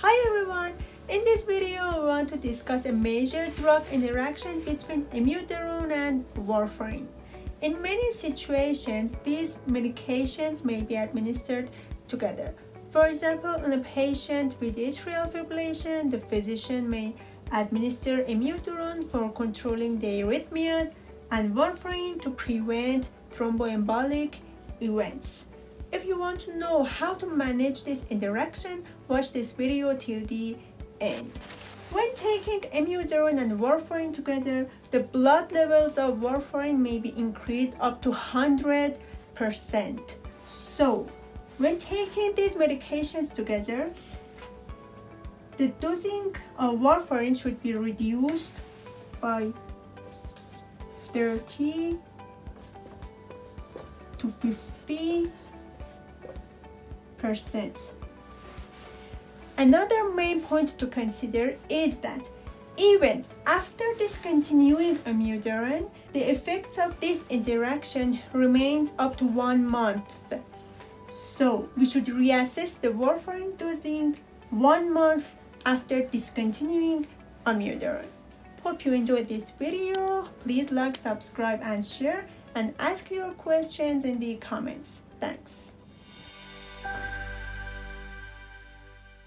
Hi everyone! In this video, we want to discuss a major drug interaction between amiodarone and warfarin. In many situations, these medications may be administered together. For example, in a patient with atrial fibrillation, the physician may administer amiodarone for controlling the arrhythmia and warfarin to prevent thromboembolic events. If you want to know how to manage this interaction, watch this video till the end. When taking amiodarone and warfarin together, the blood levels of warfarin may be increased up to 100%. So, when taking these medications together, the dosing of warfarin should be reduced by 30 to 50%. Another main point to consider is that even after discontinuing amiodarone, the effects of this interaction remains up to 1 month. So we should reassess the warfarin dosing 1 month after discontinuing amiodarone. Hope you enjoyed this video. Please like, subscribe, and share, and ask your questions in the comments. Thanks.